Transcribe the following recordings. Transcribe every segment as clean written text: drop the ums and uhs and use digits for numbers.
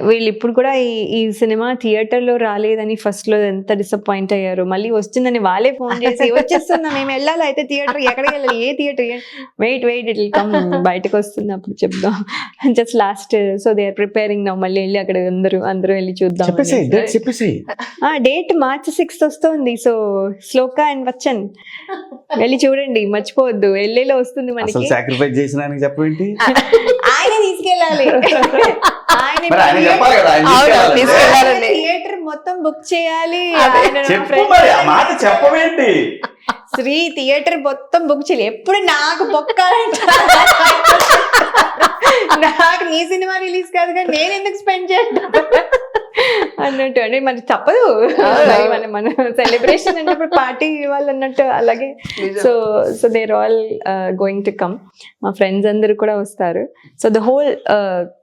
వీళ్ళు ఇప్పుడు కూడా ఈ సినిమా థియేటర్లో రాలేదని ఫస్ట్ లో ఎంత డిసప్పాయింట్ అయ్యారు. మళ్ళీ వస్తుందని వాళ్ళే ఫోన్ చేసి వచ్చేస్తుందా, మేము వెళ్ళాలి అయితే థియేటర్, ఎక్కడికి వెళ్ళాలి, ఏ theatre, wait it will come, బయటకు వస్తుంది అప్పుడు చెప్దాం. Just last so they are preparing now, మళ్ళీ వెళ్ళి అక్కడ అందరూ వెళ్ళి చూద్దాం. డేట్ March 6th వస్తుంది. సో శ్లోక అండ్ వచ్చన్ వెళ్ళి చూడండి, మర్చిపోవద్దు. ఎల్ఏలో వస్తుంది మనకి. సాక్రిఫైస్ చేసిన చెప్పండి, ఆయన తీసుకెళ్ళాలి, థియేటర్ మొత్తం బుక్ చేయాలి. చెప్పవేంటి శ్రీ, థియేటర్ మొత్తం బుక్ చేయాలి. ఎప్పుడు నాకు బొక్కాలంట, నాకు నీ సినిమా రిలీజ్ కాదు కానీ నేను ఎందుకు స్పెండ్ చేయడం అన్నట్టు. అంటే మనకి తప్పదు, మన సెలబ్రేషన్ అన్నప్పుడు పార్టీ ఇవ్వాలి అన్నట్టు. అలాగే so there all going to come. మా ఫ్రెండ్స్ అందరూ కూడా వస్తారు. So the whole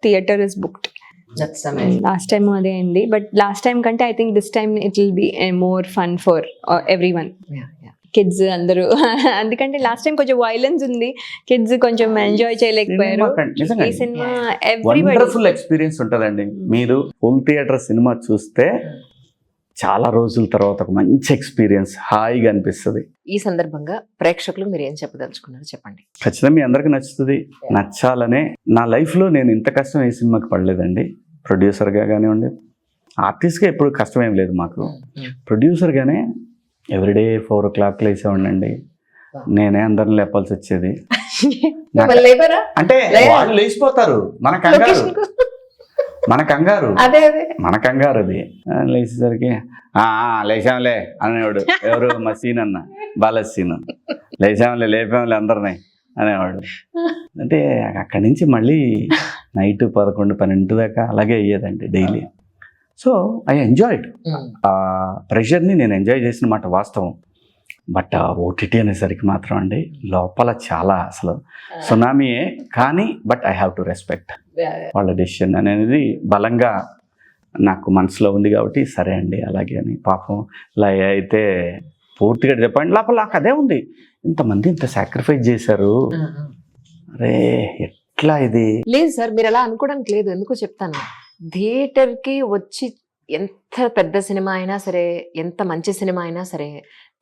theatre is booked. Last time అదే అండి, బట్ లాస్ట్ టైం కంటే I think this time it will be more fun for everyone, kids అందరూ. అందుకంటే లాస్ట్ టైం కొంచెం వైలెన్స్ ఉంది, కిడ్స్ కొంచెం ఎంజాయ్ చేయలేకపోయారు. ఈ సినిమా వండర్ఫుల్ ఎక్స్పీరియన్స్ ఉంటుందండి. మీరు ఫుల్ థియేటర్ సినిమా చూస్తే చాలా రోజుల తర్వాత ఒక మంచి ఎక్స్పీరియన్స్, హాయిగా అనిపిస్తుంది. ఈ సందర్భంగా ప్రేక్షకులు మీరు ఏం చెప్పదలుచుకున్నారు చెప్పండి. ఖచ్చితంగా మీ అందరికి నచ్చుతుంది. నచ్చాలనే నా లైఫ్లో నేను ఇంత కష్టం ఏ సినిమాకి పడలేదండి. ప్రొడ్యూసర్గా కానివ్వండి, ఆర్టిస్ట్గా ఎప్పుడు కష్టం ఏం లేదు మాకు. ప్రొడ్యూసర్గానే ఎవ్రీడే 4 o'clock లేసేవాడినండి. నేనే అందరిని లేపాల్సి వచ్చేది. అంటే వాళ్ళు లేచిపోతారు, మన కంగారు అది. లేచేసరికి లేచాంలే అనేవాడు. ఎవరు మా సీన్ అన్న, బాల సీన్, లేచాంలే లేపాంలే అందరినీ అనేవాడు. అంటే అక్కడి నుంచి మళ్ళీ నైట్ 11-12 దాకా అలాగే అయ్యేదండి డైలీ. సో ఐ ఎంజాయ్డ్ ఆ ప్రెషర్ని, నేను ఎంజాయ్ చేసిన మాట వాస్తవం. బట్ ఓటీటీ అనేసరికి మాత్రం అండి లోపల చాలా అసలు సునామీయే. కానీ but I have to respect వాళ్ళ డెసిషన్ అనేది బలంగా నాకు మనసులో ఉంది కాబట్టి సరే అండి అలాగే అని. పాపం ఇలా అయితే పూర్తిగా చెప్పండి, లోపల నాకు అదే ఉంది, ఇంతమంది ఇంత సాక్రిఫైస్ చేశారు, అరే ఎట్లా ఇది. లేదు సార్, మీరు అలా అనుకోవడానికి లేదు. ఎందుకో చెప్తాను. థియేటర్కి వచ్చి ఎంత పెద్ద సినిమా అయినా సరే, ఎంత మంచి సినిమా అయినా సరే,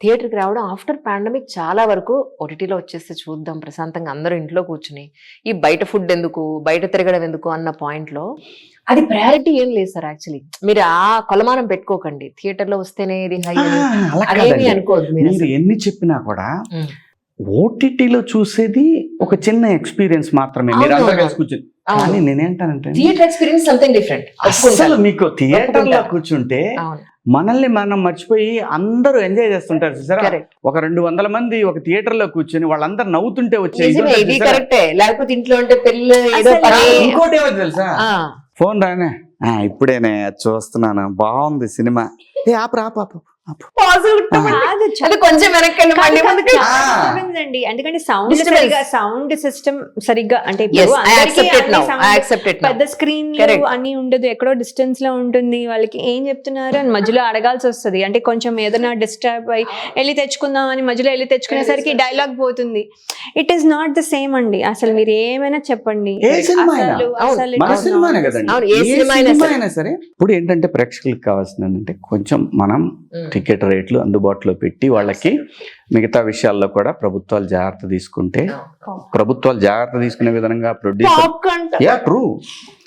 థియేటర్కి రావడం ఆఫ్టర్ పాండమిక్ చాలా వరకు ఓటీటీలో వచ్చేస్తే చూద్దాం ప్రశాంతంగా అందరూ ఇంట్లో కూర్చుని, ఈ బయట ఫుడ్ ఎందుకు, బయట తిరగడం ఎందుకు అన్న పాయింట్లో అది ప్రయారిటీ ఏం లేదు సార్. యాక్చువల్లీ మీరు ఆ కొలమానం పెట్టుకోకండి, థియేటర్లో వస్తేనే ఇది హై అదేమి అనుకోవద్దు. మీరు ఎన్ని చెప్పినా కూడా ఓటీటీలో చూసేది ఒక చిన్న ఎక్స్పీరియన్స్ మాత్రమే. మీరు అందరూ కలిసి కూర్చొని, కానీ నేనేంటానంటే థియేటర్ ఎక్స్పీరియన్స్ సంథింగ్ డిఫరెంట్. అసలు మీకు థియేటర్ లో కూర్చుంటే మనల్ని మనం మర్చిపోయి అందరూ ఎంజాయ్ చేస్తుంటారు చూసారా. ఒక 200 మంది ఒక థియేటర్ లో కూర్చొని వాళ్ళందరూ నవ్వుతుంటే వచ్చేది కరెక్టే. లేకపోతే ఇంట్లో ఉంటే పెళ్ళి ఇంకోటి ఏమో తెలుసా, ఫోన్ రానే ఇప్పుడేనే చూస్తున్నాను బాగుంది సినిమా, కొంచెం అండి. ఎందుకంటే సౌండ్ సిస్టమ్ సరిగ్గా, అంటే పెద్ద స్క్రీన్ అన్ని ఉండదు, ఎక్కడో డిస్టెన్స్ లో ఉంటుంది. వాళ్ళకి ఏం చెప్తున్నారు అని మధ్యలో అడగాల్సి వస్తుంది. అంటే కొంచెం ఏదైనా డిస్టర్బ్ అయ్యి వెళ్ళి తెచ్చుకుందాం అని మధ్యలో వెళ్ళి తెచ్చుకునేసరికి డైలాగ్ పోతుంది. It is not the same అండి. అసలు మీరు ఏమైనా చెప్పండి, సరే. ఇప్పుడు ఏంటంటే ప్రేక్షకులకు కావాల్సింది ఏంటంటే కొంచెం మనం టికెట్ రేట్లు అందుబాటులో పెట్టి వాళ్ళకి మిగతా విషయాల్లో కూడా ప్రభుత్వాలు జాగ్రత్త తీసుకుంటే, ప్రభుత్వాలు జాగ్రత్త తీసుకునే విధంగా ప్రొడ్యూసర్ ట్రూ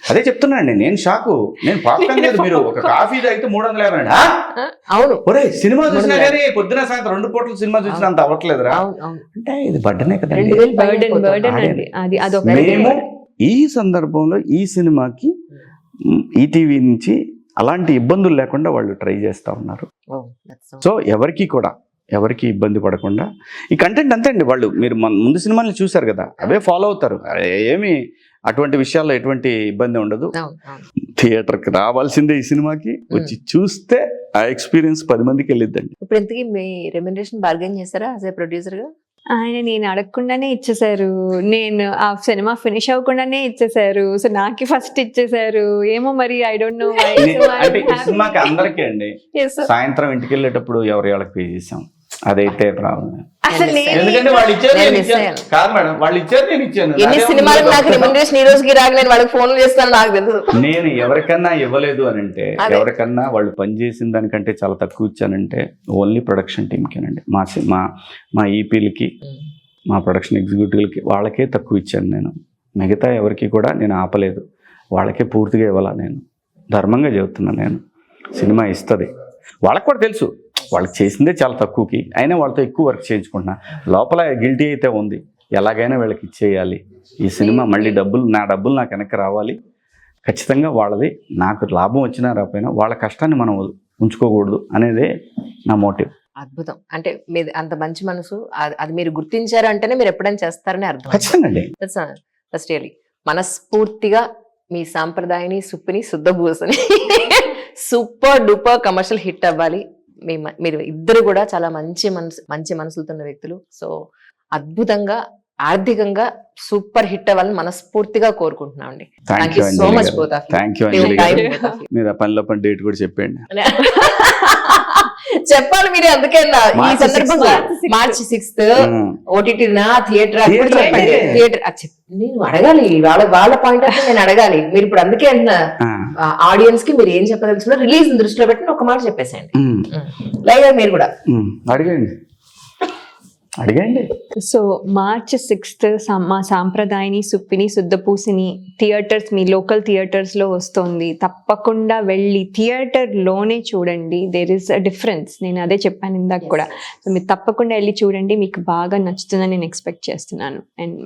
అదే చెప్తున్నాండి. నేను షాకు, నేను పాప్కార్న్ లేదు, మీరు ఒక కాఫీ అయితే 350 అవును. ఒరే సినిమా చూసినా కానీ పొద్దున సాయంత్రం 2 పూటలు సినిమా చూసినా అంత అవ్వట్లేదురా అంటే ఇది బడ్డనే కదండి. మేము ఈ సందర్భంలో ఈ సినిమాకి ఈటీవీ నుంచి అలాంటి ఇబ్బందులు లేకుండా వాళ్ళు ట్రై చేస్తూ ఉన్నారు. సో ఎవరికి ఇబ్బంది పడకుండా ఈ కంటెంట్ అంతే అండి. వాళ్ళు మీరు ముందు సినిమాని చూశారు కదా, అవే ఫాలో అవుతారు. ఏమి అటువంటి విషయాల్లో ఎటువంటి ఇబ్బంది ఉండదు. థియేటర్కి రావాల్సిందే ఈ సినిమాకి, వచ్చి చూస్తే ఆ ఎక్స్పీరియన్స్ 10 మందికి వెళ్ళిద్దండి. ఇప్పుడు ఇంతకీ మీ రెమ్యునరేషన్ బార్గెన్ చేస్తారా యాజ్ ఏ ప్రొడ్యూసర్ గా? ఆయన నేను అడగకుండానే ఇచ్చేసారు, నేను ఆ సినిమా ఫినిష్ అవ్వకుండానే ఇచ్చేసారు. సో నాకు ఫస్ట్ ఇచ్చేసారు. ఏమో మరి ఐ డోంట్ నో వై. అంటే ఈ సినిమాకి అందరికీ అండి సాయంత్రం ఇంటికి వెళ్ళేటప్పుడు ఎవరి వాళ్ళకి పే చేసాం. అదైతే ప్రాబ్లం. అసలు నేను ఎందుకంటే వాళ్ళు ఇచ్చారు నేను నేను miss ఇచ్చాను. అయ్యాను. కాదు మేడం, వాళ్ళు ఇచ్చారు నేను ఇచ్చాను. ఎన్ని అదే సినిమాలకు నాకు ఉంది. రెమ్యునరేషన్ ఈ రోజుకి రాక నేను వాళ్ళకి ఫోన్లు చేస్తాను నాకు తెలుసు. నేను ఎవరికన్నా ఇవ్వలేదు అని అంటే, అదే. ఎవరికన్నా వాళ్ళు పనిచేసిన దానికంటే చాలా తక్కువ ఇచ్చానంటే ఓన్లీ ప్రొడక్షన్ టీంకేనండి. మా ఈపీలకి, మా ప్రొడక్షన్ ఎగ్జిక్యూటివ్లకి వాళ్ళకే తక్కువ ఇచ్చాను నేను. మిగతా ఎవరికి కూడా నేను ఆపలేదు, వాళ్ళకే పూర్తిగా ఇవ్వాలా. నేను ధర్మంగా చెబుతున్నాను. నేను సినిమా ఇస్తుంది, వాళ్ళకి కూడా తెలుసు వాళ్ళకి చేసిందే చాలా తక్కువకి, అయినా వాళ్ళతో ఎక్కువ వర్క్ చేయించుకుంటున్నా. లోపల గిల్టీ అయితే ఉంది, ఎలాగైనా వీళ్ళకి ఇచ్చేయాలి ఈ సినిమా, మళ్ళీ నా డబ్బులు నాకు వెనక్కి రావాలి ఖచ్చితంగా. వాళ్ళది నాకు లాభం వచ్చినా రాకపోయినా వాళ్ళ కష్టాన్ని మనం ఉంచుకోకూడదు అనేదే నా మోటివ్. అద్భుతం. అంటే మీరు అంత మంచి మనసు, అది మీరు గుర్తించారు అంటేనే మీరు ఎప్పుడైనా చేస్తారని అర్థం. ఖచ్చితంగా అండి. ఫస్ట్ రియలీ మనస్ఫూర్తిగా మీ సాంప్రదాయని సుప్పిని శుద్ధభూసని సూపర్ డూపర్ కమర్షియల్ హిట్ అవ్వాలి. మీరు ఇద్దరు కూడా చాలా మంచి మనసులతో ఉన్న వ్యక్తులు. సో అద్భుతంగా ఆర్థికంగా సూపర్ హిట్ అవ్వాలని మనస్ఫూర్తిగా కోరుకుంటున్నాం అండి. Thank you so much both of you. Thank you Anjali garu. మీరు ఆ పనిలో పని డేట్ కూడా చెప్పండి. చెప్పాలి మీరే, అందుకే ఈ March సందర్భంగా 6th. March 6th Hmm. OTT నా థియేటర్ Theatre చెప్పండి. అంటే- థియేటర్ నేను అడగాలి, వాళ్ళ పాయింట్ ఆఫ్ నేను అడగాలి. మీరు ఇప్పుడు అందుకే అంటున్నా ఆడియన్స్ కి మీరు ఏం చెప్పదలుచుకున్నా రిలీజ్ దృష్టిలో పెట్టి ఒక మాట చెప్పేసేయండి. లైవ్ మీరు కూడా అడిగండి. సో March 6th మా సాంప్రదాయని సుప్పిని శుద్ధపూసిని థియేటర్స్, మీ లోకల్ థియేటర్స్లో వస్తుంది. తప్పకుండా వెళ్ళి థియేటర్లోనే చూడండి. There is a difference. నేను అదే చెప్పాను ఇందాక కూడా. సో మీరు తప్పకుండా వెళ్ళి చూడండి, మీకు బాగా నచ్చుతుందని నేను ఎక్స్పెక్ట్ చేస్తున్నాను. అండ్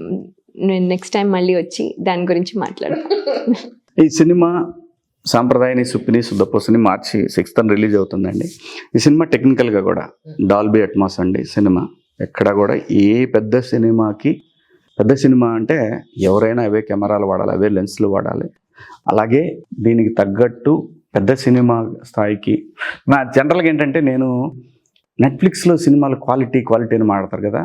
నేను నెక్స్ట్ టైం మళ్ళీ వచ్చి దాని గురించి మాట్లాడతాను. ఈ సినిమా సాంప్రదాయని సుప్పిని శుద్ధపూసిని March 6th రిలీజ్ అవుతుందండి. ఈ సినిమా టెక్నికల్గా కూడా డాల్బీ అట్మాస్ అండి. సినిమా ఎక్కడ కూడా ఏ పెద్ద సినిమా అంటే ఎవరైనా అవే కెమెరాలు వాడాలి, అవే లెన్స్లు వాడాలి. అలాగే దీనికి తగ్గట్టు పెద్ద సినిమా స్థాయికి నా జనరల్గా ఏంటంటే, నేను నెట్ఫ్లిక్స్లో సినిమాలు క్వాలిటీ అని మాడతారు కదా,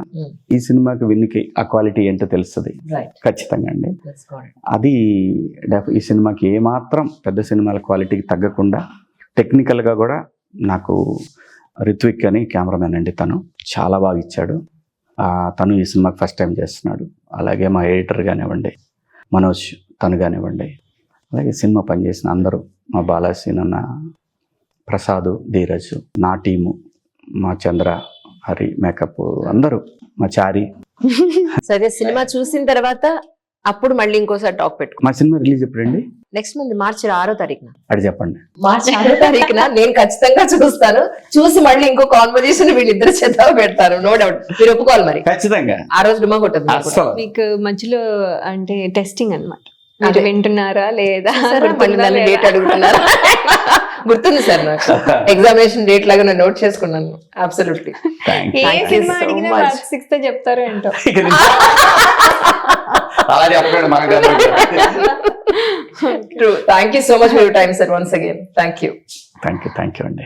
ఈ సినిమాకి విన్నికి ఆ క్వాలిటీ ఏంటో తెలుస్తుంది ఖచ్చితంగా అండి. అది ఈ సినిమాకి ఏమాత్రం పెద్ద సినిమాల క్వాలిటీకి తగ్గకుండా టెక్నికల్గా కూడా నాకు రిత్విక్ అని కెమెరామెన్ అండి, తను చాలా బాగా ఇచ్చాడు. తను ఈ సినిమాకి ఫస్ట్ టైం చేస్తున్నాడు. అలాగే మా ఎడిటర్ కానివ్వండి, మనోజ్ తను కానివ్వండి, అలాగే సినిమా పనిచేసిన అందరూ, మా బాలాసీన్ అన్న, ప్రసాద్, ధీరజ్, నా టీము, మా చంద్ర, హరి, మేకప్ అందరూ, మా చారి. సరే, సినిమా చూసిన తర్వాత అప్పుడు మళ్ళీ ఇంకోసారి టాక్ పెట్టుకో. మా సినిమా రిలీజ్ ఎప్పుడండి? Next month March 6th. అది చెప్పండి. March 6th నేను ఖచ్చితంగా చూస్తాను. చూసి మళ్ళీ ఇంకో కాన్వర్జేషన్ వీళ్ళిద్దరు చేత పెడతారు, నో డౌట్. మీరు ఒప్పుకోవాలి మరి. ఖచ్చితంగా ఆ రోజు డుమా కొట్టదు. అస్సలు. మీకు మధ్యలో అంటే టెస్టింగ్ అన్నమాట. మీరు వింటున్నారా లేదా, మళ్ళీ నన్ను డేట్ అడుగుతున్నారు. గుర్తుంది సార్, నాకు ఎగ్జామినేషన్ డేట్ లాగా నేను నోట్ చేసుకున్నాను. Absolutely. Thank A Thank you cinema so అడిగినా much. March 6th చెప్తారో ఏంటో. అలా చెప్పండి మనకు. True. Thank you so much for your time, sir, once again. Thank you. Thank you అండి.